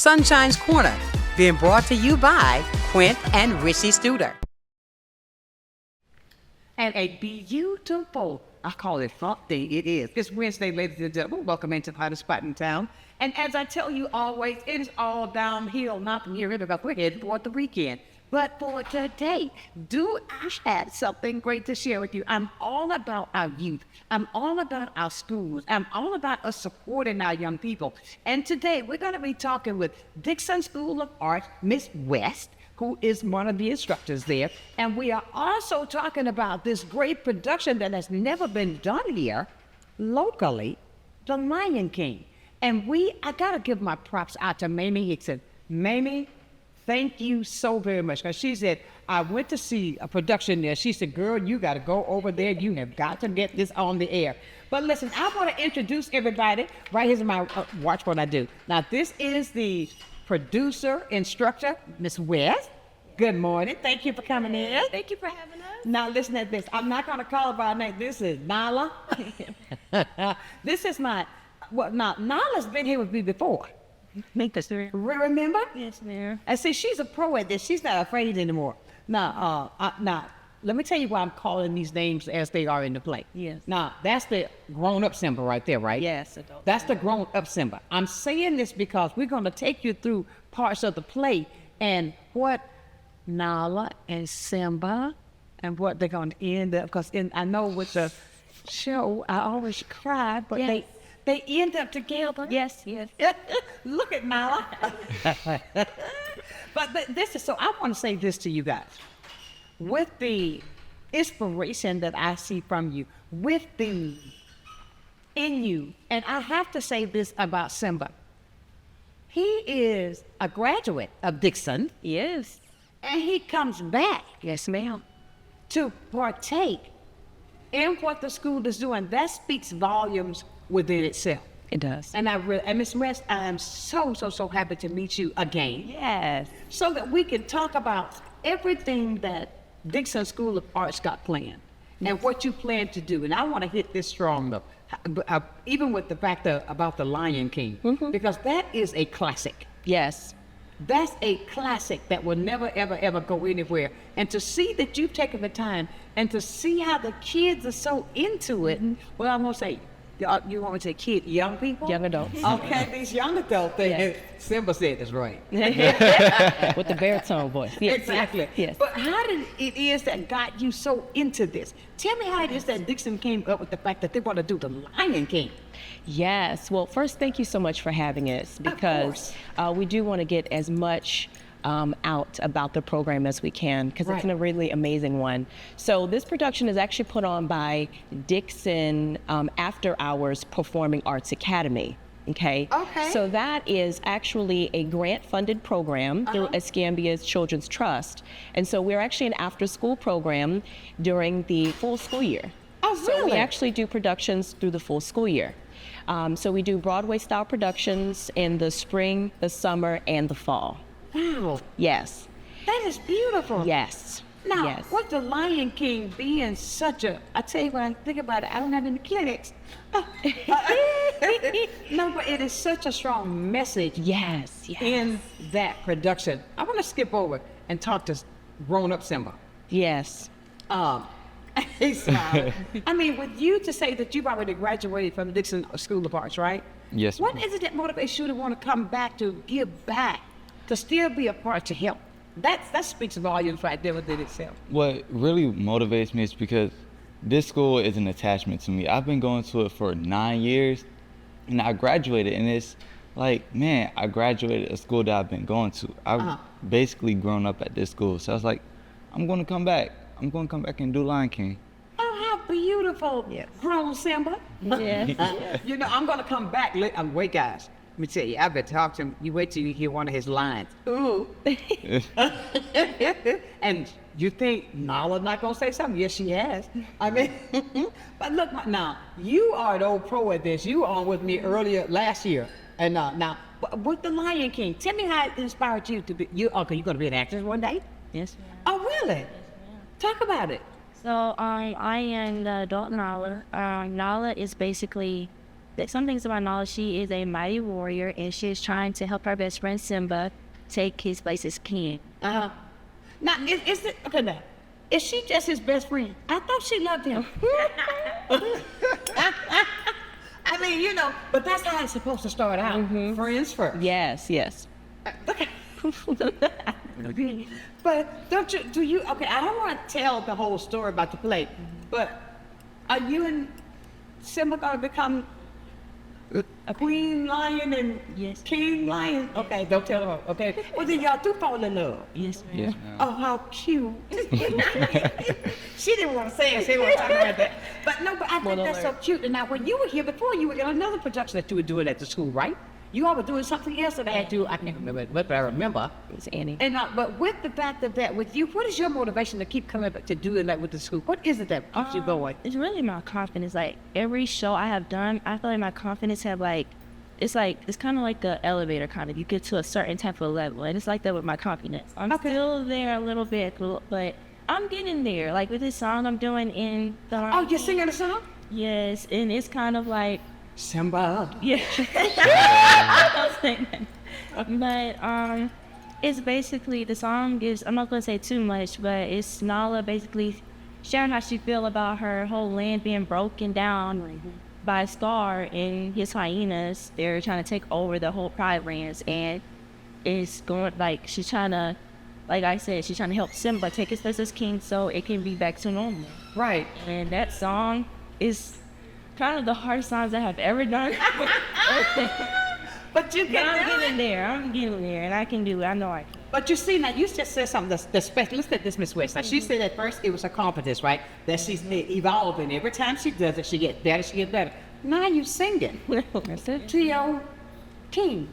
Sunshine's Corner, being brought to you by Quint and Richie Studer. And a beautiful, I call it hump day, it is. This Wednesday, ladies and gentlemen, welcome into the hottest spot in town. And as I tell you always, it is all downhill, not from here, because we're headed toward the weekend. But for today, do I have something great to share with you? I'm all about our youth. I'm all about our schools. I'm all about us supporting our young people. And today, we're going to be talking with Dixon School of Art, Miss West, who is one of the instructors there. And we are also talking about this great production that has never been done here locally, The Lion King. And I gotta give my props out to Mamie Hickson. Mamie, thank you so very much. Because she said, I went to see a production there. She said, girl, you gotta go over there. You have got to get this on the air. But listen, I wanna introduce everybody. Right here's my, watch what I do. Now this is the producer, instructor, Miss West. Good morning. Thank you for coming in. Thank you for having us. Now listen to this. I'm not gonna call her by name. This is Nala. This is my, now Nala's been here with me before. Make this real. Remember? Yes, ma'am. And see, she's a pro at this. She's not afraid anymore. Now, let me tell you why I'm calling these names as they are in the play. Yes. Now, that's the grown-up Simba right there, right? Yes, adult. That's the grown-up Simba. I'm saying this because we're going to take you through parts of the play and what Nala and Simba and what they're going to end up. Because I know with the show, I always cry, but Yes. they end up together. Yes, yes. Look at Nala. but this is, so I want to say this to you guys. With the inspiration that I see from you, with the in you, and I have to say this about Simba. He is a graduate of Dixon, Yes. and he comes back Yes, ma'am. to partake in what the school is doing. That speaks volumes within itself. It does. And Miss West, I am so happy to meet you again, Yes. so that we can talk about everything that Dixon School of Arts got planned and what you plan to do. And I want to hit this strong though, even with the fact about the Lion King, because that is a classic. Yes. That's a classic that will never, ever, ever go anywhere. And to see that you've taken the time and to see how the kids are so into it, well, I'm going to say, you want me to say kid, young people? Young adults. Okay, these young adult things. Yes. Simba said this right. With the baritone voice. Yes. Exactly. Yes. But how did it is that got you so into this? Tell me how it is that Dixon came up with the fact that they want to do the Lion King. Yes. Well, first, thank you so much for having us, because we do want to get as much out about the program as we can, because it's Right. a really amazing one. So this production is actually put on by Dixon After Hours Performing Arts Academy. Okay. Okay. So that is actually a grant-funded program through Escambia's Children's Trust, and so we're actually an after-school program during the full school year. Oh, So we really? actually do productions through the full school year. So we do Broadway-style productions in the spring, the summer, and the fall. Wow, Yes. that is beautiful. Yes. Now, Yes. with the Lion King being such a, I tell you when I think about it, I don't have any clinics. No, but it is such a strong message Yes. Yes. in that production. I want to skip over and talk to grown-up Simba. Yes. He's smiling. I mean, with you to say that you've already graduated from the Dixon School of Arts, right? Yes, What ma'am. is it that motivates you to want to come back, to give back, to still be a part, to help? That speaks volumes right there within itself. What really motivates me is because this school is an attachment to me. I've been going to it for 9 years, and I graduated, and it's like, man, I graduated a school that I've been going to. I've basically grown up at this school, so I was like, I'm going to come back. I'm going to come back and do Lion King. Oh, how beautiful, Yes. grown Simba. Yes. You know, I'm going to come back. Wait, guys. Let me tell you, I've been talking to him. You wait till you hear one of his lines. Ooh. And you think Nala's not going to say something? Yes, she has. I mean, but look, now, you are an old pro at this. You were on with me earlier last year. And now, with the Lion King, tell me how it inspired you to be, you're going to be an actress one day? Yes. Oh, really? Talk about it. So I am the adult Nala. Nala is basically some things about Nala, she is a mighty warrior, and she is trying to help her best friend Simba take his place as king. Uh-huh. Now, is it, okay now, is she just his best friend? I thought she loved him. I mean, you know, but that's how it's supposed to start out. Friends first. Yes, yes. Okay. But do you, okay, I don't want to tell the whole story about the play, but are you and Simba going to become a queen lion and king lion? Okay, don't tell her, okay? Well, then y'all do fall in love. Yes. Yes, ma'am. Oh, how cute. She didn't want to say it. She didn't want to talk about that. But no, but I think that's so cute. And now, when you were here before, you were in another production that you were doing at the school, right? You all were doing something else that I had to, I can't remember what, but I remember. It was Annie. And but with the fact of that, with you, what is your motivation to keep coming back to doing that with the school? What is it that keeps you going? It's really my confidence. Like, every show I have done, I feel like my confidence have it's kind of like the elevator kind of. You get to a certain type of level, and it's like that with my confidence. I'm still there a little bit, but I'm getting there. Like with this song I'm doing in the... Oh, you're singing a song? Yes, and it's kind of like... Simba. Yeah. But it's basically, the song gives, I'm not going to say too much, but it's Nala basically sharing how she feel about her whole land being broken down by Scar and his hyenas. They're trying to take over the whole Pride Lands, and it's going, like, she's trying to, like I said, she's trying to help Simba take his place as king so it can be back to normal. Right. And that song is kind of the hardest songs I have ever done. But you can I'm do getting it. there. I'm getting there, and I can do it. I know I can. But you see, now you just said something that's special. Listen to this, Miss West. Now, she said at first it was her confidence, right? That she's evolving. Every time she does it, she gets better, she gets better. Now you singing That's it. to your king.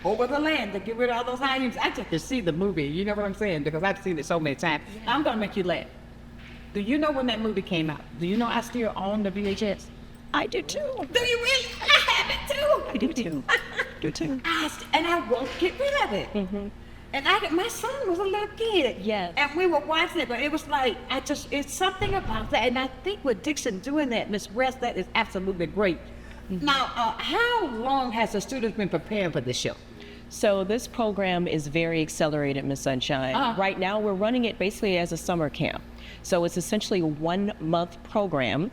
Over the land to get rid of all those hyenas. I just to see the movie, you know what I'm saying? Because I've seen it so many times. I'm going to make you laugh. Do you know when that movie came out? Do you know I still own the VHS? I do too. Do you really? I have it too. I do too. Do too. And I won't get rid of it. And my son was a little kid. Yes. And we were watching it, but it was like, it's something about that. And I think with Dixon doing that, Miss West, that is absolutely great. Now, how long has the students been preparing for this show? So this program is very accelerated, Miss Sunshine. Right now, we're running it basically as a summer camp. So it's essentially a 1-month program.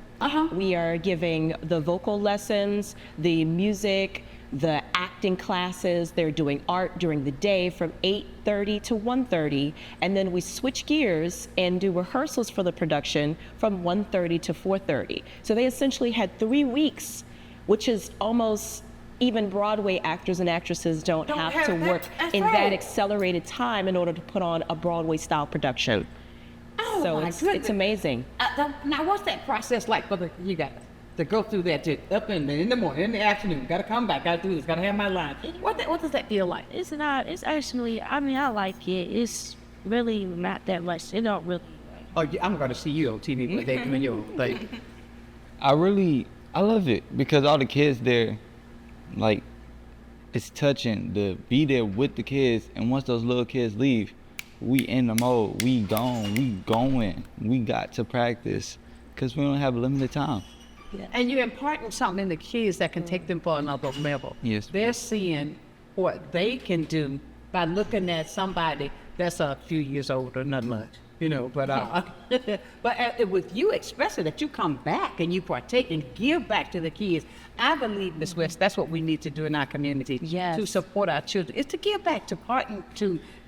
We are giving the vocal lessons, the music, the acting classes. They're doing art during the day from 8:30 to 1:30, and then we switch gears and do rehearsals for the production from 1:30 to 4:30. So they essentially had 3 weeks, which is almost, even Broadway actors and actresses don't have to work in that accelerated time in order to put on a Broadway style production. Oh, So my it's goodness. amazing. Now, what's that process like for you guys to go through that, to up in the morning, in the afternoon, got to come back, got to do this, got to have my line. What does that feel like? It's not, it's actually, I mean, I like it. It's really not that much. It don't really. Oh, yeah, I'm going to see you on TV when they doing your thing. I love it because all the kids there, like, it's touching to be there with the kids. And once those little kids leave, we in the mode, we gone, we going, we got to practice because we don't have limited time. And you're imparting something in the kids that can take them for another level. Yes. They're seeing what they can do by looking at somebody that's a few years older, not much, you know. But with you expressing that you come back and you partake and give back to the kids, I believe, Ms. West, that's what we need to do in our community to support our children. Is to give back, to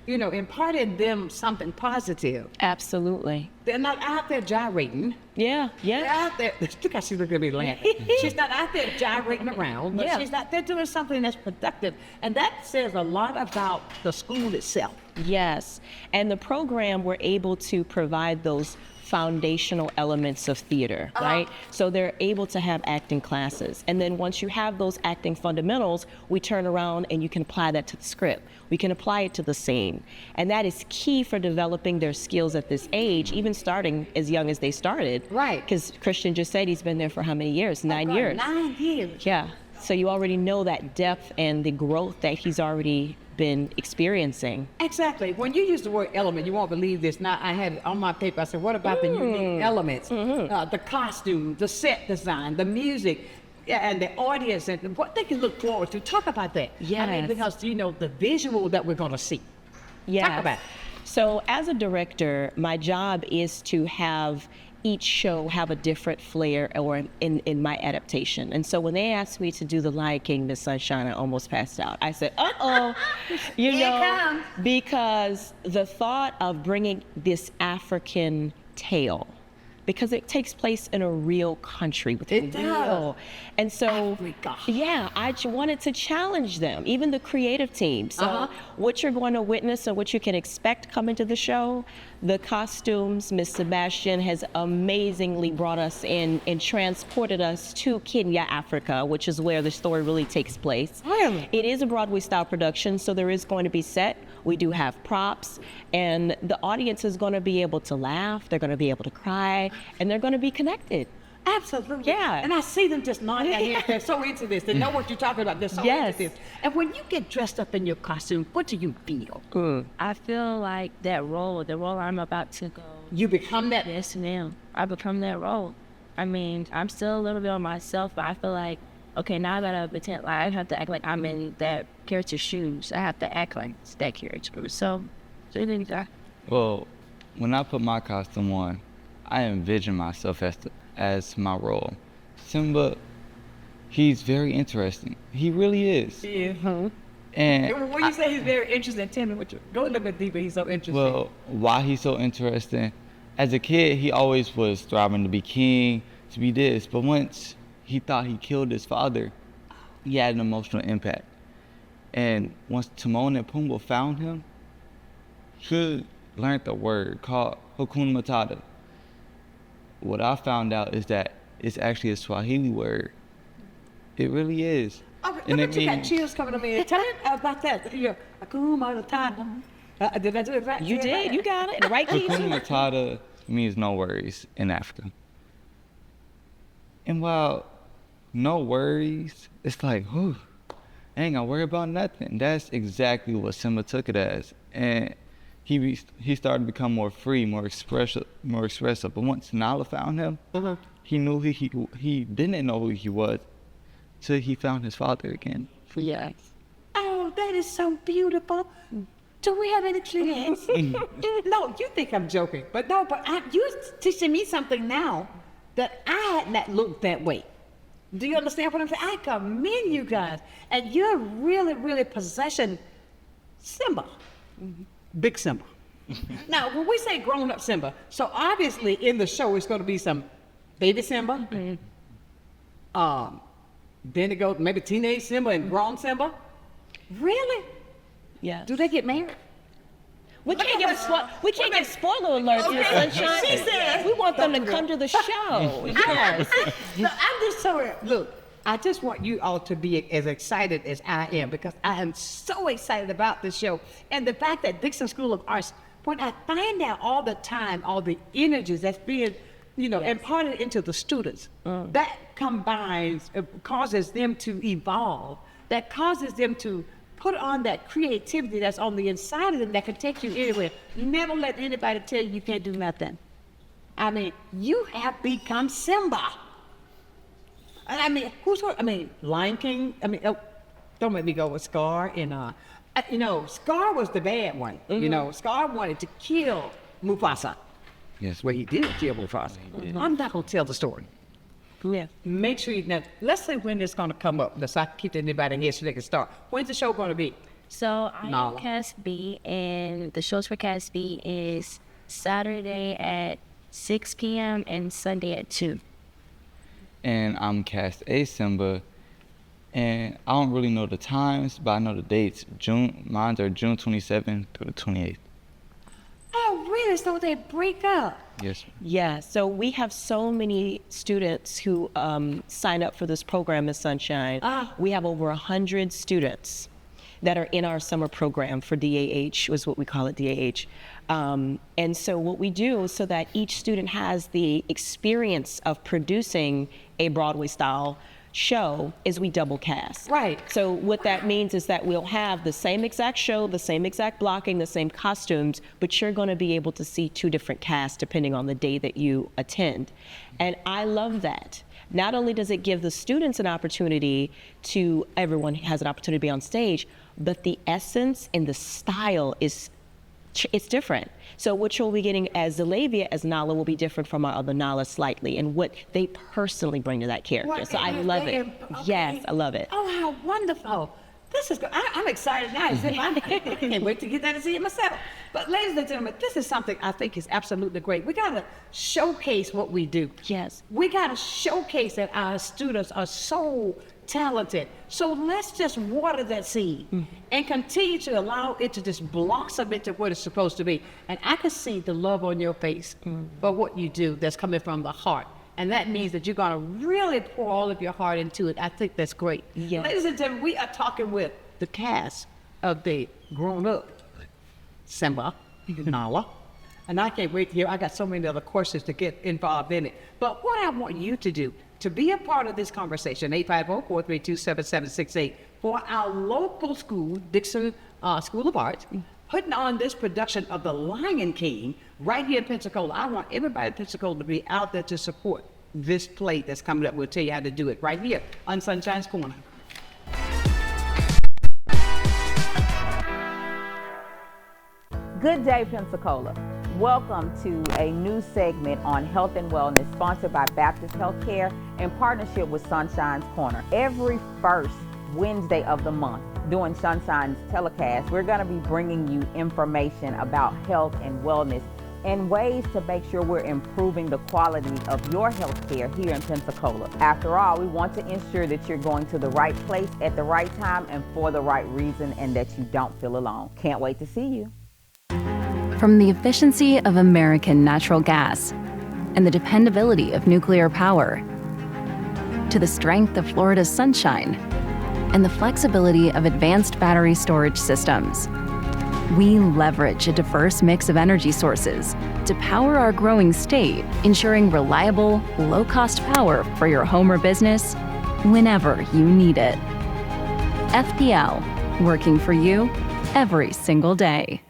impart in them something positive. Absolutely. They're not out there gyrating. Yeah, They're yeah. out there. Look how she's looking at me laughing. She's not out there gyrating around, but she's out there doing something that's productive. And that says a lot about the school itself. Yes. And the program, we're able to provide those foundational elements of theater, right? So they're able to have acting classes. And then once you have those acting fundamentals, we turn around and you can apply that to the script. We can apply it to the scene. And that is key for developing their skills at this age, even starting as young as they started. Right. Because Christian just said he's been there for how many years? 9 years. 9 years. Yeah. So you already know that depth and the growth that he's already been experiencing. Exactly. When you use the word element, you won't believe this. Now, I had it on my paper. I said, what about the unique elements? The costume, the set design, the music, and the audience, and what they can look forward to. Talk about that. Yes. I mean, because, the visual that we're going to see. Yes. Talk about it. So as a director, my job is to have each show have a different flair or in my adaptation. And so when they asked me to do The Lion King, Miss Sunshine, I almost passed out. I said, uh-oh, because the thought of bringing this African tale, because it takes place in a real country with It real. does. And so, Africa. yeah, I wanted to challenge them, even the creative team. So what you're going to witness and what you can expect coming to the show, the costumes, Miss Sebastian has amazingly brought us in and transported us to Kenya, Africa, which is where the story really takes place. Really? It is a Broadway style production, so there is going to be set. We do have props, and the audience is going to be able to laugh, they're going to be able to cry, and they're going to be connected. Absolutely. Yeah. And I see them just nodding their head. They're so into this. They know what you're talking about. They're so Yes. into this. And when you get dressed up in your costume, what do you feel? I feel like the role I'm about to go. You become that. Yes, ma'am. I become that role. I mean, I'm still a little bit on myself, but I feel like, okay, now I gotta pretend like I have to act like I'm in that character's shoes. I have to act like it's that character. So you think Well, when I put my costume on, I envision myself as my role. Simba, he's very interesting. He really is. Yeah. And When you say he's very interesting, tell me what you go a little bit deeper. He's so interesting. well, why he's so interesting? As a kid, he always was striving to be king, to be this. But once he thought he killed his father, he had an emotional impact. And once Timon and Pumbaa found him, he learned the word called Hakuna Matata. What I found out is that it's actually a Swahili word. It really is. Oh, And look it at you got means- chills coming to me. Tell me about that. Akuma Matata. Did I do it right? You did, you got it, in the right key. Hakuna Matata means no worries in Africa. And while no worries, it's like, whew, I ain't gonna worry about nothing. That's exactly what Simba took it as. And he started to become more free, more expressive. But once Nala found him, he knew he didn't know who he was till he found his father again. Yes. Oh, that is so beautiful. Do we have any clients? No, you think I'm joking, but no, you're teaching me something now that I had not looked that way. Do you understand what I'm saying? I commend you guys, and you're really, really possessing Simba, big Simba. Now, when we say grown-up Simba, so obviously in the show it's going to be some baby Simba. Then it goes maybe teenage Simba and grown Simba. Really? Yeah. Do they get married? We can't give spoiler alerts, Miss Sunshine. She said- We want them to come to the show. Yes. No, I'm just so look. I just want you all to be as excited as I am because I am so excited about this show and the fact that Dixon School of Arts. When I find out all the time, all the energies that's being, imparted into the students, that combines, causes them to evolve. That causes them to put on that creativity that's on the inside of them that can take you anywhere. Never let anybody tell you can't do nothing. I mean, you have become Simba. I mean, Lion King. Don't make me go with Scar. And Scar was the bad one. Scar wanted to kill Mufasa. Yes. Well, he did kill Mufasa. I'm not gonna tell the story. Yeah. Make sure let's say when it's gonna come up. Let's not keep anybody in here so they can start. When's the show gonna be? So I Nala. am Cast B, and the shows for Cast B is Saturday at 6 p.m. and Sunday at 2. And I'm Cast A Simba. And I don't really know the times, but I know the dates. Mine are June 27th through the 28th. Oh, really? So they break up? Yes. Yeah, so we have so many students who sign up for this program, Miss Sunshine. We have over 100 students that are in our summer program for DAH, is what we call it, DAH. And so what we do so that each student has the experience of producing a Broadway style show is we double cast. Right. So what that means is that we'll have the same exact show, the same exact blocking, the same costumes, but you're going to be able to see two different casts depending on the day that you attend. And I love that. Not only does it give the students an opportunity to, everyone has an opportunity to be on stage, but the essence and the style is, it's different. So what you'll be getting as Zelavia, as Nala, will be different from our other Nala slightly, and what they personally bring to that character. Well, so I love it. okay. Yes, I love it. Oh, how wonderful. This is good. I'm excited now. I can't wait to get there to see it myself. But ladies and gentlemen, this is something I think is absolutely great. We got to showcase what we do. Yes. We got to showcase that our students are so talented. So let's just water that seed and continue to allow it to just blossom into what it's supposed to be. And I can see the love on your face for what you do that's coming from the heart. And that means that you're going to really pour all of your heart into it. I think that's great. Yes. Ladies and gentlemen, we are talking with the cast of the Grown Up, Simba, Nala. And I can't wait to hear, I got so many other courses to get involved in it. But what I want you to do, to be a part of this conversation, 850-432-7768, for our local school, Dixon School of Arts, putting on this production of The Lion King right here in Pensacola. I want everybody in Pensacola to be out there to support this play that's coming up. We'll tell you how to do it right here on Sunshine's Corner. Good day, Pensacola. Welcome to a new segment on health and wellness sponsored by Baptist Healthcare in partnership with Sunshine's Corner. Every first Wednesday of the month during Sunshine's telecast, we're going to be bringing you information about health and wellness and ways to make sure we're improving the quality of your health care here in Pensacola. After all, we want to ensure that you're going to the right place at the right time and for the right reason, and that you don't feel alone. Can't wait to see you. From the efficiency of American natural gas and the dependability of nuclear power, to the strength of Florida's sunshine and the flexibility of advanced battery storage systems, we leverage a diverse mix of energy sources to power our growing state, ensuring reliable, low-cost power for your home or business whenever you need it. FPL, working for you every single day.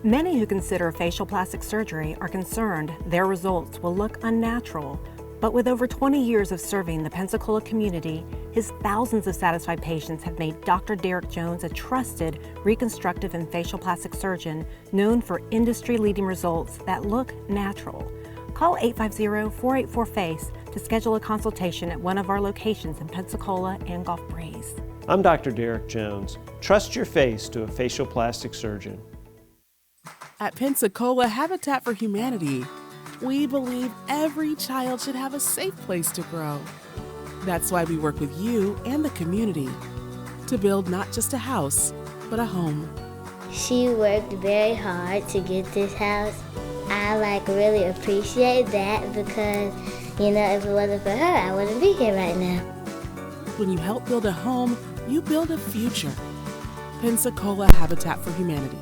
Many who consider facial plastic surgery are concerned their results will look unnatural. But with over 20 years of serving the Pensacola community, his thousands of satisfied patients have made Dr. Derek Jones a trusted reconstructive and facial plastic surgeon known for industry-leading results that look natural. Call 850-484-FACE to schedule a consultation at one of our locations in Pensacola and Gulf Breeze. I'm Dr. Derek Jones. Trust your face to a facial plastic surgeon. At Pensacola Habitat for Humanity, we believe every child should have a safe place to grow. That's why we work with you and the community to build not just a house, but a home. She worked very hard to get this house. I really appreciate that because, if it wasn't for her, I wouldn't be here right now. When you help build a home, you build a future. Pensacola Habitat for Humanity.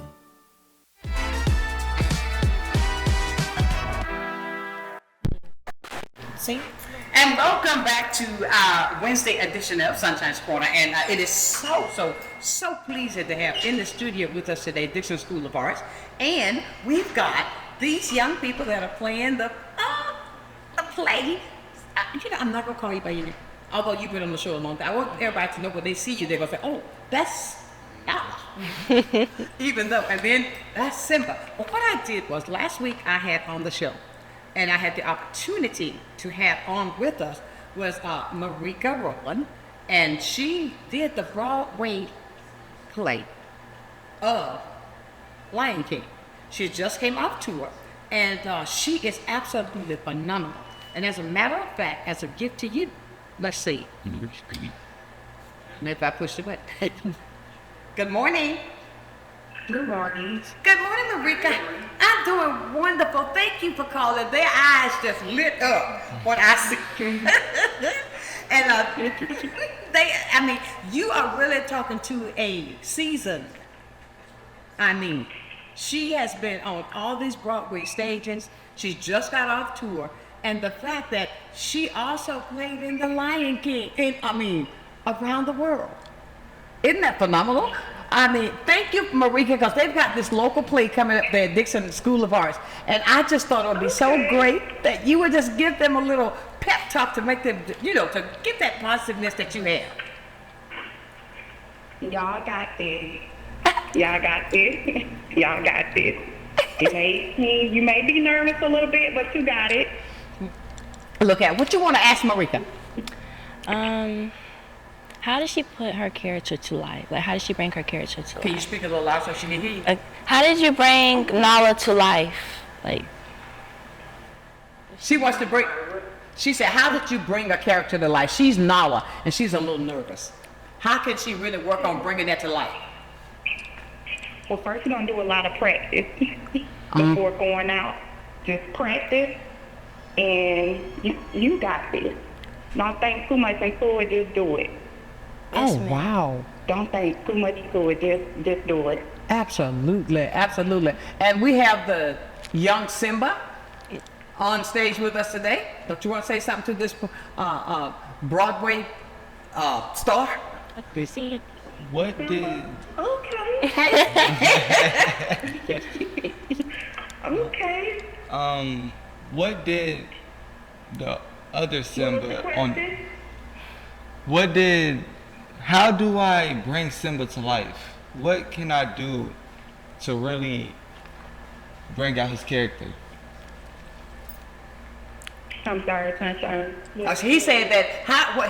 And welcome back to our Wednesday edition of Sunshine's Corner. And it is so pleasing to have in the studio with us today Dixon School of Arts. And we've got these young people that are playing the play. I'm not going to call you by your name, although you've been on the show a long time. I want everybody to know when they see you, they're going to say, oh, that's Nala. Even though, and then that's Simba. Well, what I did was last week I had on the show, and I had the opportunity to have on with us was Marika Rowland, and she did the Broadway play of Lion King. She just came off tour, and she is absolutely phenomenal. And as a matter of fact, as a gift to you, let's see. If I push the button. Good morning. Good morning. Good morning, Marika. I'm doing wonderful. Thank you for calling. Their eyes just lit up when I see. And you are really talking to a seasoned. She has been on all these Broadway stages. She just got off tour, And the fact that she also played in The Lion King, around the world. Isn't that phenomenal? I mean, thank you, Marika, because they've got this local play coming up there at Dixon School of Arts. And I just thought it would be so great that you would just give them a little pep talk to make them, to get that positiveness that you have. Y'all got this. Y'all got this. Y'all got this. You may be nervous a little bit, but you got it. Look at what you want to ask Marika. How does she put her character to life? Like, how does she bring her character to life? Can you speak a little loud so she can hear you? How did you bring Nala to life? Like, she wants to bring. She said, "How did you bring a character to life?" She's Nala, and she's a little nervous. How can she really work on bringing that to life? Well, first you're gonna do a lot of practice before going out. Just practice, and you got this. Don't think too much into it. Just do it. Oh, wow. Don't think too much into it. Just do it. Absolutely, absolutely. And we have the young Simba on stage with us today. Don't you want to say something to this Broadway star? What did Okay. What did the other Simba on? How do I bring Simba to life? What can I do to really bring out his character? I'm sorry, Sonshine. He said that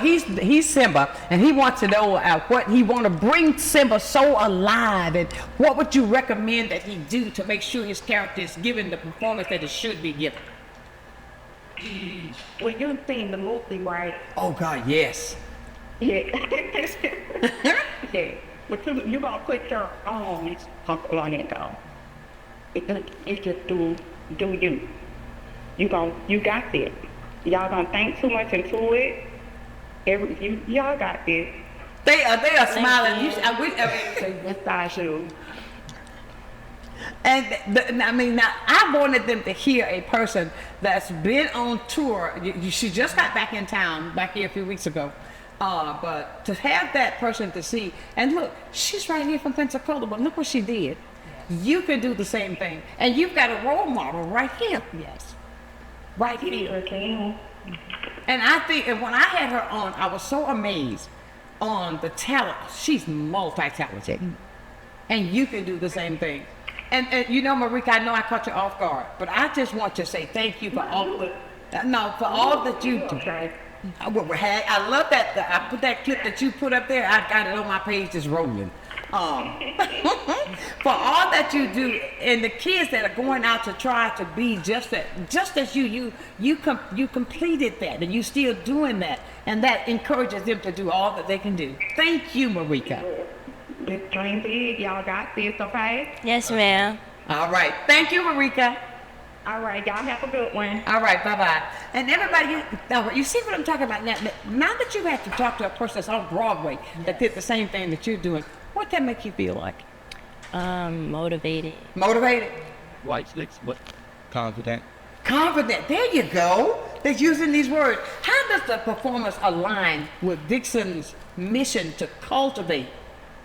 he's Simba, and he wants to know what he want to bring Simba so alive, and what would you recommend that he do to make sure his character is given the performance that it should be given? Well, you've seen the movie, right? Oh God, yes. Yeah. Yeah. But you're gonna put your arms on it though. It's just do you. You got this. Y'all gonna think too much into it. Y'all got this. They are smiling. Yes, I do. And now I wanted them to hear a person that's been on tour. She just got back in town back here a few weeks ago. But to have that person to see, and look, she's right here from Pensacola, but look what she did. You can do the same thing. And you've got a role model right here. yes. Right here. Okay. And I think, and when I had her on, I was so amazed on the talent. She's multi-talented. And you can do the same thing. And Marika, I know I caught you off guard, but I just want to say thank you for all that you do. I love that. I put that clip that you put up there. I got it on my page, just rolling. For all that you do, and the kids that are going out to try to be just as you completed that, and you still doing that, and that encourages them to do all that they can do. Thank you, Marika. This dream big, y'all got this, okay? Yes, ma'am. All right, thank you, Marika. All right, y'all have a good one. All right, bye-bye. And everybody, you see what I'm talking about now? Now that you have to talk to a person that's on Broadway that did the same thing that you're doing, what that make you feel like? Motivated. Motivated? White sticks, what? Confident. Confident. There you go. They're using these words. How does the performance align with Dixon's mission to cultivate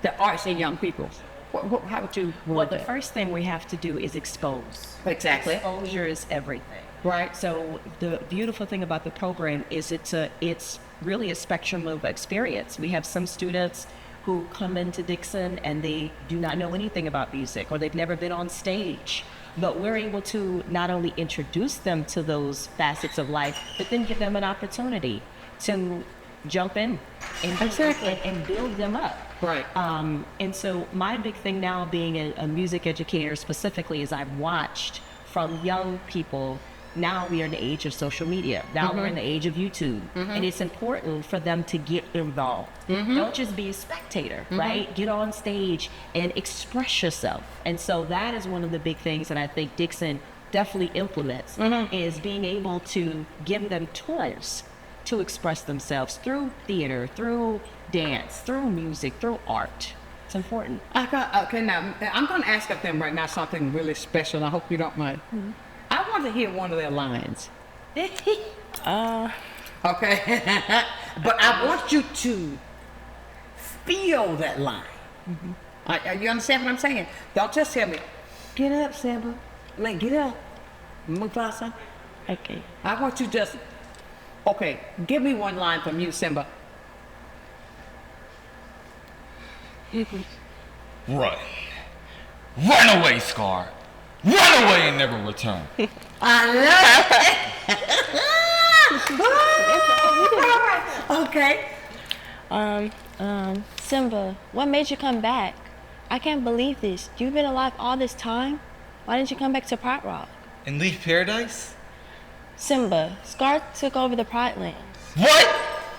the arts in young people? How would you? Well, the first thing we have to do is expose. Exactly. Exposure is everything. Right. So the beautiful thing about the program is it's really a spectrum of experience. We have some students who come into Dixon and they do not know anything about music, or they've never been on stage. But we're able to not only introduce them to those facets of life, but then give them an opportunity to jump in and build them up. Right. And so my big thing now, being a music educator specifically, is I've watched from young people. Now we are in the age of social media. Now we're in the age of YouTube. And it's important for them to get involved. Don't just be a spectator, right? Get on stage and express yourself. And so that is one of the big things that I think Dixon definitely implements, is being able to give them tools to express themselves through theater, through dance, through music, through art. It's important. Okay, now I'm going to ask of them right now something really special, and I hope you don't mind. I want to hear one of their lines. Okay? But I want you to feel that line. You understand what I'm saying? Don't just tell me, get up, Simba. Like, get up. Mufasa. Okay. I want you just, okay, give me one line from you, Simba. Run. Run away, Scar. Run away and never return. I love it. Okay. Simba, what made you come back? I can't believe this. You've been alive all this time? Why didn't you come back to Pride Rock? And leave paradise? Simba, Scar took over the Pride Land. What?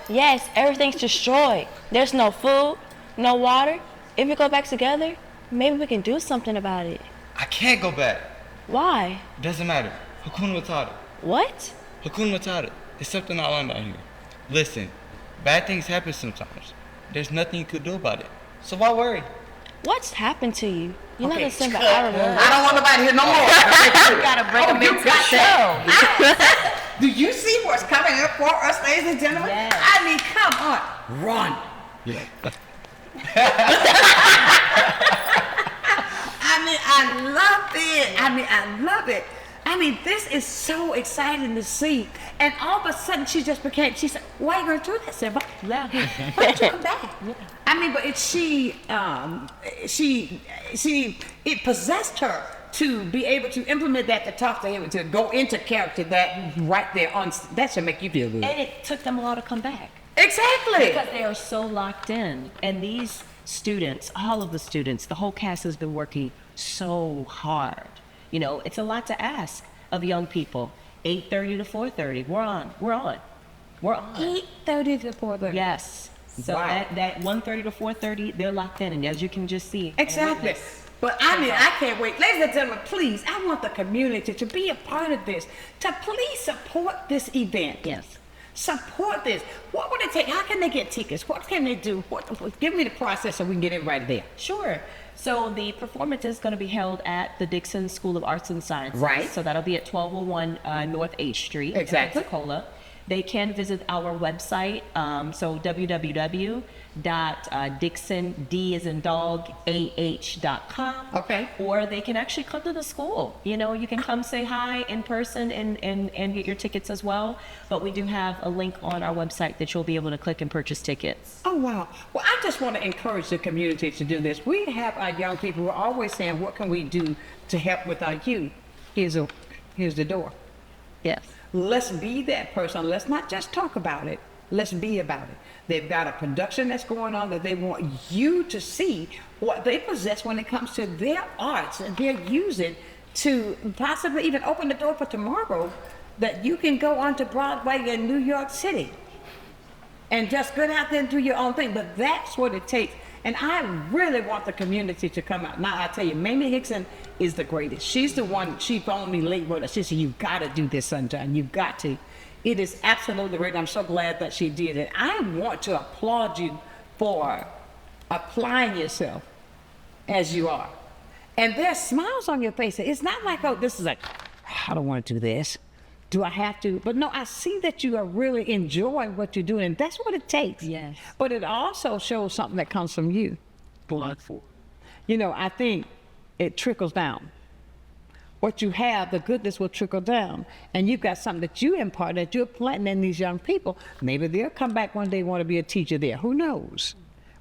Yes, everything's destroyed. There's no food, no water. If we go back together, maybe we can do something about it. I can't go back. Why? Doesn't matter. Hakuna Matata. What? Hakuna Matata. It's something I learned out here. Listen, bad things happen sometimes. There's nothing you could do about it. So why worry? What's happened to you? You're Okay. not the Simba I remember. I don't want nobody here no more. You gotta bring them into the show. Do you see what's coming up for us, ladies and gentlemen? Yes. I mean, come on. Run. Yeah. I love it. I love it. I mean, this is so exciting to see. And all of a sudden, she said, why are you going to do that, Simba? Yeah. Why don't you come back? I mean, but it possessed her to be able to implement that, to talk to him, to go into character that right there on, that should make you feel good. And it took them a while to come back. Exactly. Because they are so locked in. And these students, all of the students, the whole cast has been working so hard. You know, it's a lot to ask of young people. 8:30 to 4:30. We're on. 8:30 to 4:30. Yes. So Wow. that 1:30 to 4:30, they're locked in, and as you can just see. Exactly. But I mean, I can't wait. Ladies and gentlemen, please, I want the community to be a part of this, to please support this event. Yes. Support this. What would it take? How can they get tickets? What can they do? Give me the process so we can get it right there. Sure. So the performance is going to be held at the Dixon School of Arts and Sciences. Right. So that'll be at 1201 North H Street. Exactly. In Pensacola. They can visit our website. So www.dixon, D as in dog, AH.com. Okay. Or they can actually come to the school. You know, you can come say hi in person and get your tickets as well. But we do have a link on our website that you'll be able to click and purchase tickets. Oh, wow. Well, I just want to encourage the community to do this. We have our young people who are always saying, what can we do to help with our youth? Here's the door. Yes. Let's be that person. Let's not just talk about it. Let's be about it. They've got a production that's going on that they want you to see what they possess when it comes to their arts, and they're using to possibly even open the door for tomorrow that you can go onto Broadway in New York City and just go out there and do your own thing. But that's what it takes. And I really want the community to come out. Now, I tell you, Mamie Hickson is the greatest. She's the one, she phoned me late with us. She said, you've got to do this, Sunshine. You've got to. It is absolutely great. I'm so glad that she did it. I want to applaud you for applying yourself as you are. And there's smiles on your face. It's not like, oh, this is like, I don't want to do this. Do I have to? But no, I see that you are really enjoying what you're doing, and that's what it takes. Yes. But it also shows something that comes from you. You know, I think it trickles down. What you have, the goodness will trickle down. And you've got something that you impart, that you're planting in these young people. Maybe they'll come back one day and want to be a teacher there. Who knows?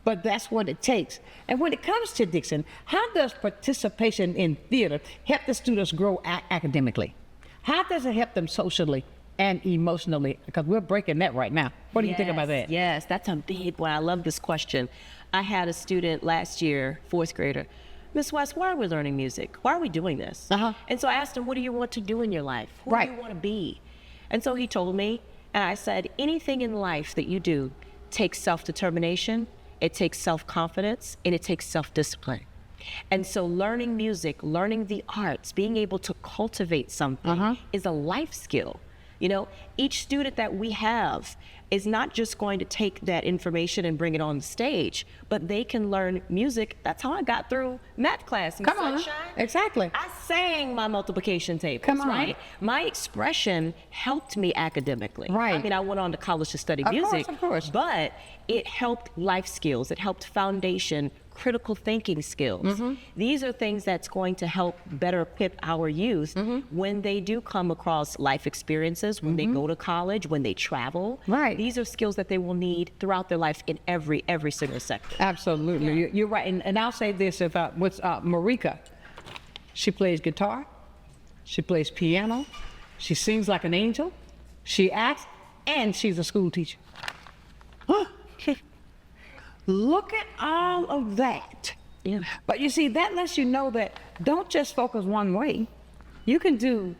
But that's what it takes. And when it comes to Dixon, how does participation in theater help the students grow academically? How does it help them socially and emotionally? Because we're breaking that right now. What do you think about that? Yes, that's a big one. I love this question. I had a student last year, 4th grader, Miss West, why are we learning music? Why are we doing this? And so I asked him, what do you want to do in your life? Who do you want to be? And so he told me, and I said, anything in life that you do takes self-determination, it takes self-confidence, and it takes self-discipline. And so learning music, learning the arts, being able to cultivate something is a life skill. You know, each student that we have is not just going to take that information and bring it on the stage, but they can learn music. That's how I got through math class. Come on. Sonshine. Exactly. I sang my multiplication tables. Come on. Right? My expression helped me academically. Right. I mean, I went on to college to study Of music. course, of course. But it helped life skills. It helped foundation, critical thinking skills. Mm-hmm. These are things that's going to help better equip our youth when they do come across life experiences, when they go to college, when they travel. Right. These are skills that they will need throughout their life in every single sector. Absolutely. You're right. And I'll say this about Marika. She plays guitar. She plays piano. She sings like an angel. She acts, and she's a school teacher. Look at all of that. Yeah. But you see, that lets you know that don't just focus one way. You can do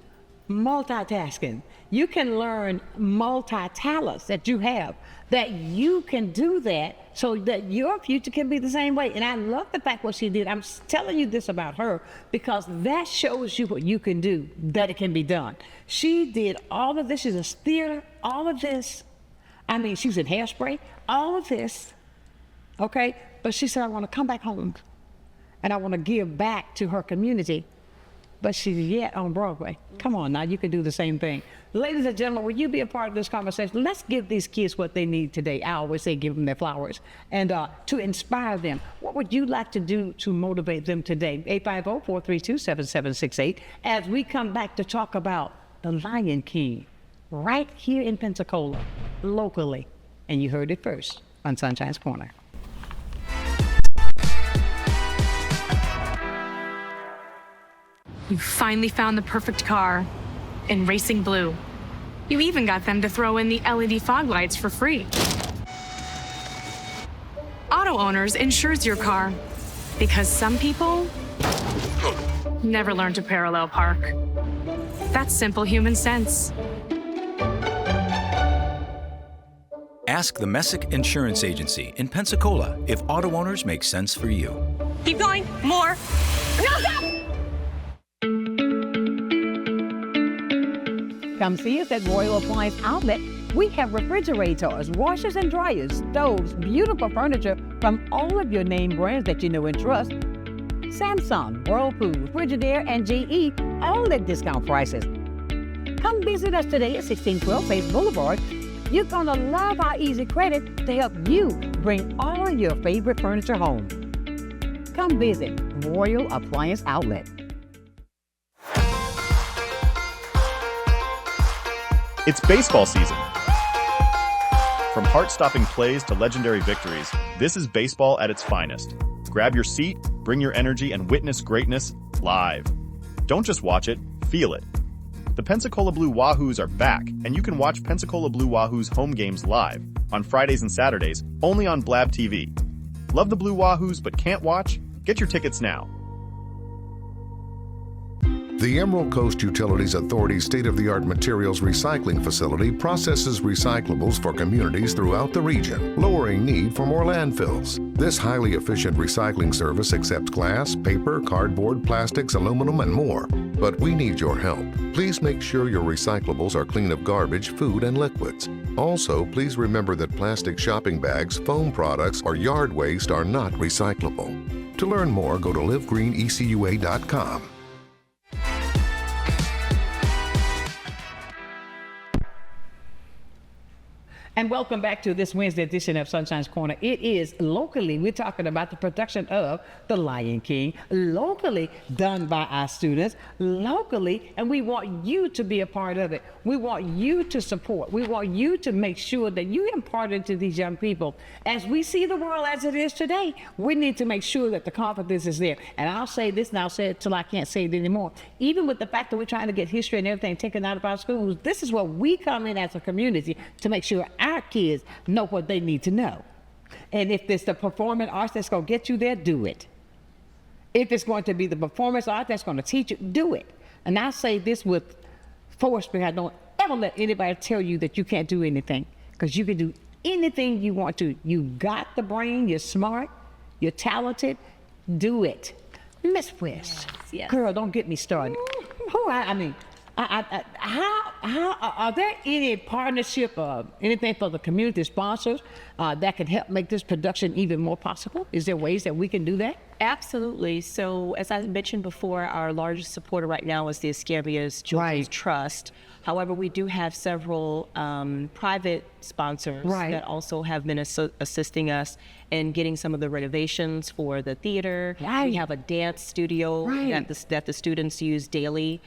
multitasking. You can learn multi-talents that you have, that you can do that so that your future can be the same way. And I love the fact what she did. I'm telling you this about her because that shows you what you can do, that it can be done. She did all of this. She's a theater, all of this. I mean, she was in Hairspray, all of this. Okay, but she said, I want to come back home and I want to give back to her community, but she's yet on Broadway. Come on now, you can do the same thing. Ladies and gentlemen, will you be a part of this conversation? Let's give these kids what they need today. I always say give them their flowers and to inspire them. What would you like to do to motivate them today? 850-432-7768 as we come back to talk about the Lion King right here in Pensacola, locally. And you heard it first on Sunshine's Corner. You finally found the perfect car in racing blue. You even got them to throw in the LED fog lights for free. Auto Owners insures your car because some people never learn to parallel park. That's simple human sense. Ask the Messick Insurance Agency in Pensacola if Auto Owners make sense for you. Keep going. More. No, stop! Come see us at Royal Appliance Outlet. We have refrigerators, washers and dryers, stoves, beautiful furniture from all of your name brands that you know and trust. Samsung, Whirlpool, Frigidaire, and GE, all at discount prices. Come visit us today at 1612 Faith Boulevard. You're gonna love our easy credit to help you bring all of your favorite furniture home. Come visit Royal Appliance Outlet. It's baseball season. From heart-stopping plays to legendary victories, this is baseball at its finest. Grab your seat, bring your energy, and witness greatness live. Don't just watch it, feel it. The Pensacola Blue Wahoos are back, and you can watch Pensacola Blue Wahoos home games live on Fridays and Saturdays, only on Blab TV. Love the Blue Wahoos but can't watch? Get your tickets now. The Emerald Coast Utilities Authority's state-of-the-art materials recycling facility processes recyclables for communities throughout the region, lowering need for more landfills. This highly efficient recycling service accepts glass, paper, cardboard, plastics, aluminum, and more. But we need your help. Please make sure your recyclables are clean of garbage, food, and liquids. Also, please remember that plastic shopping bags, foam products, or yard waste are not recyclable. To learn more, go to livegreenecua.com. And welcome back to this Wednesday edition of Sunshine's Corner. It is locally, we're talking about the production of The Lion King, locally done by our students, locally, and we want you to be a part of it. We want you to support. We want you to make sure that you impart it to these young people. As we see the world as it is today, we need to make sure that the confidence is there. And I'll say this, and I'll say it till I can't say it anymore. Even with the fact that we're trying to get history and everything taken out of our schools, this is where we come in as a community to make sure our kids know what they need to know. And if it's the performing arts that's going to get you there, do it. If it's going to be the performance art that's going to teach you, do it. And I say this with force, because I don't ever let anybody tell you that you can't do anything, because you can do anything you want to. You got the brain, you're smart, you're talented, do it. Miss West, yes. Girl, don't get me started. I mean, How are there any partnership or anything for the community sponsors that can help make this production even more possible? Is there ways that we can do that? Absolutely. So as I mentioned before, our largest supporter right now is the Escabias Children's Trust. However, we do have several private sponsors that also have been assisting us in getting some of the renovations for the theater. We have a dance studio that the students use daily.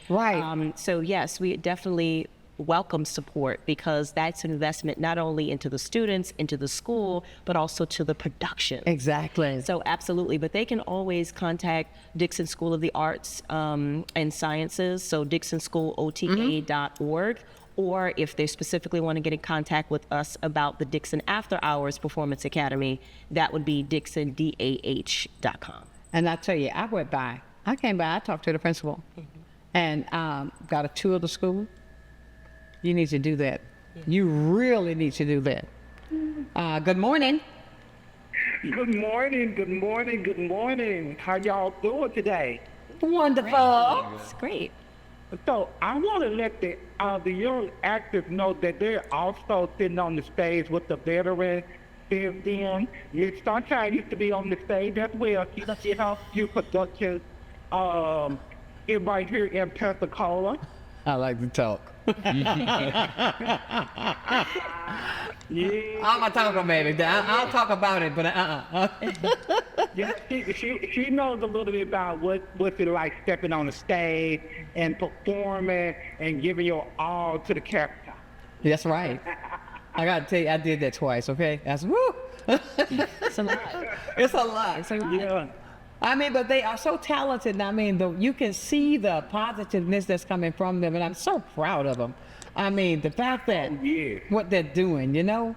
So yes, we definitely welcome support because that's an investment not only into the students, into the school, but also to the production. Exactly. So absolutely, but they can always contact Dixon School of the Arts and Sciences, so dixonschoolota.org, or if they specifically want to get in contact with us about the Dixon After Hours Performance Academy, that would be dixondah.com. And I tell you, I came by, I talked to the principal and got a tour of the school. You need to do that. You really need to do that. Good morning. Good morning, good morning, good morning. How y'all doing today? Wonderful. It's great. So I want to let the young actors know that they're also sitting on the stage with the veterans. Then Miss Sonshine used to be on the stage as well. She helps you production right here in Pensacola. I like to talk. Yeah. I'm a talker, baby. I'll talk about it, but Yeah, she knows a little bit about what's it like stepping on the stage and performing and giving your all to the character. That's right. I gotta tell you, I did that twice. Okay, that's woo. It's a lot. It's a lot. Yeah. I mean, but they are so talented. I mean, you can see the positiveness that's coming from them, and I'm so proud of them. I mean, the fact that what they're doing, you know?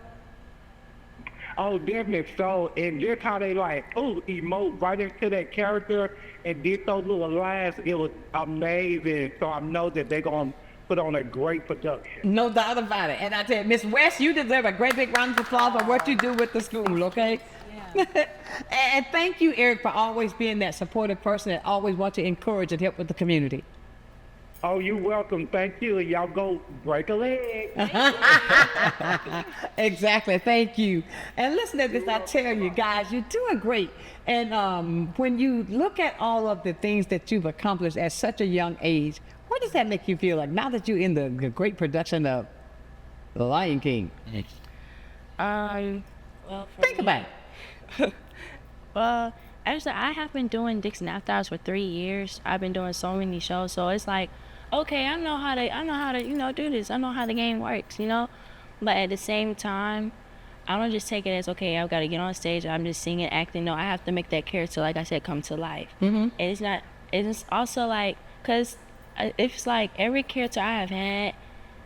Oh, definitely so. And just how they emote right into that character and did those little lines, it was amazing. So I know that they're going to put on a great production. No doubt about it. And I tell you, Miss West, you deserve a great big round of applause for what you do with the school, okay? And thank you, Eric, for always being that supportive person that always wants to encourage and help with the community. Oh, you're welcome. Thank you. Y'all go break a leg. Exactly. Thank you. And listen to this. I tell you, guys, you're doing great. And when you look at all of the things that you've accomplished at such a young age, what does that make you feel like now that you're in the great production of The Lion King? Well, think about it. Well, actually, I have been doing Dixon After Hours for 3 years. I've been doing so many shows, so it's like, okay, I know how to, do this. I know how the game works, But at the same time, I don't just take it as, okay, I've got to get on stage, I'm just singing, acting. No, I have to make that character, like I said, come to life. And it's also like, because it's like every character I have had,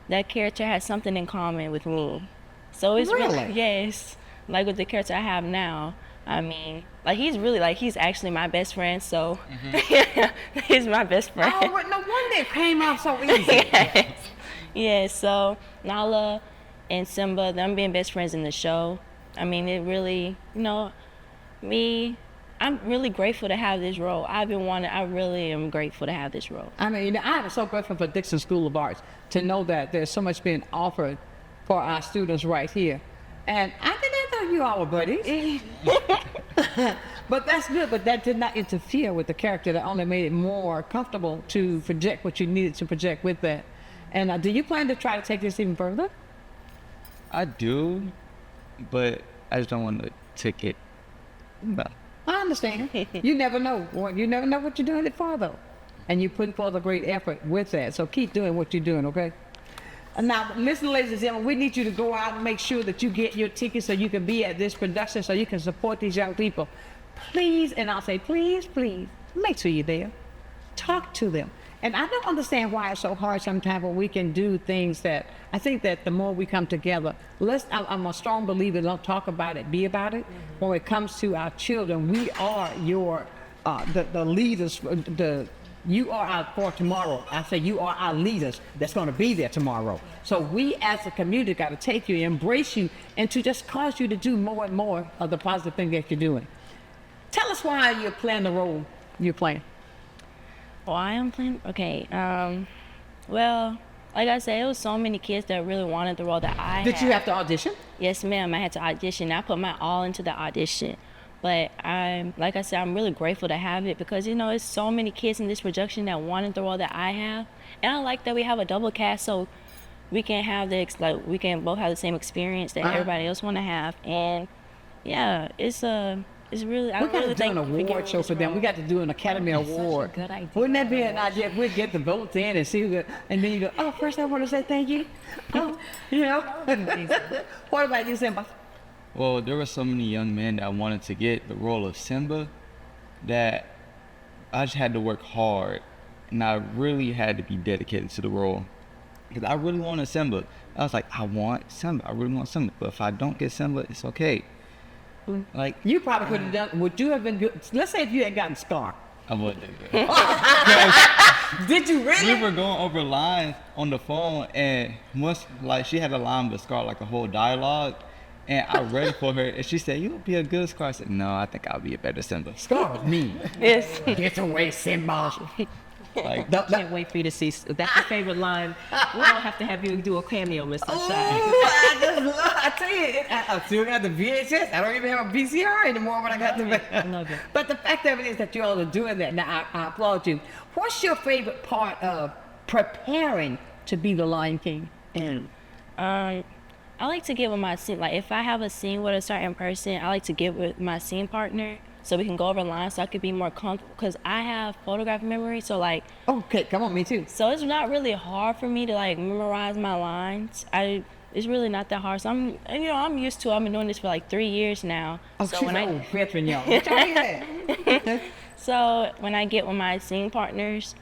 that character has something in common with me. So it's really yes. Like with the character I have now, I mean, he's actually my best friend, so he's my best friend. Oh, no wonder it came out so easy. Yes, so Nala and Simba, them being best friends in the show, I mean, it really, I'm really grateful to have this role. I really am grateful to have this role. I mean, I'm so grateful for Dixon School of Arts to know that there's so much being offered for our students right here. And I didn't know you all were buddies. But that's good, but that did not interfere with the character. That only made it more comfortable to project what you needed to project with that. And do you plan to try to take this even further? I do, but I just don't want to take it. No. I understand. You never know. You never know what you're doing it for, though. And you put forth a great effort with that. So keep doing what you're doing, okay? Now, listen, ladies and gentlemen, we need you to go out and make sure that you get your tickets so you can be at this production, so you can support these young people. Please, and I'll say, please, make sure you're there. Talk to them. And I don't understand why it's so hard sometimes when we can do things that, I think that the more we come together, I'm a strong believer, don't talk about it, be about it. When it comes to our children, we are the leaders, you are for tomorrow. I say you are our leaders that's going to be there tomorrow. So we as a community got to take you, embrace you, and to just cause you to do more and more of the positive thing that you're doing. Tell us why you're playing the role you're playing. Why I'm playing? Okay. Well, like I said, it was so many kids that really wanted the role that I had. Did you have to audition? Yes, ma'am. I had to audition. I put my all into the audition. But like I said, I'm really grateful to have it because, you know, it's so many kids in this production that wanted the role that I have. And I like that we have a double cast so we can have we can both have the same experience that everybody else want to have. And yeah, it's really, We got to do an award show for them. We got to do an Academy Award. Good idea. Wouldn't that be an idea? If we get the votes in and see who, and then you go, oh, first I want to say thank you. Oh, you know. What about you, Simba? Well, there were so many young men that wanted to get the role of Simba that I just had to work hard, and I really had to be dedicated to the role because I really wanted Simba. I was like, I want Simba. I really want Simba. But if I don't get Simba, it's okay. Like you probably could have done. Would you have been good? Let's say if you had gotten Scar. I wouldn't have been. Did you really? We were going over lines on the phone, and once like she had a line with Scar, like a whole dialogue. And I read it for her, and she said, "You'll be a good Scar." I said, "No, I think I'll be a better Simba." Scar was mean. Yes. Get away, Simba. Like, can't wait for you to see. That's your favorite line. We don't have to have you do a cameo, Miss Sunshine. I tell you, I still got the VHS. I don't even have a VCR anymore when I got the. I love it. But the fact of it is that you all are doing that. Now, I applaud you. What's your favorite part of preparing to be the Lion King? I like to get with my scene. Like, if I have a scene with a certain person, I like to get with my scene partner so we can go over lines so I could be more comfortable. Because I have photographic memory, so, like... Okay, come on, me too. So it's not really hard for me to, like, memorize my lines. It's really not that hard. So I'm used to it. I've been doing this for, like, 3 years now. Oh, so she's when an old veteran, y'all. So when I get with my scene partners,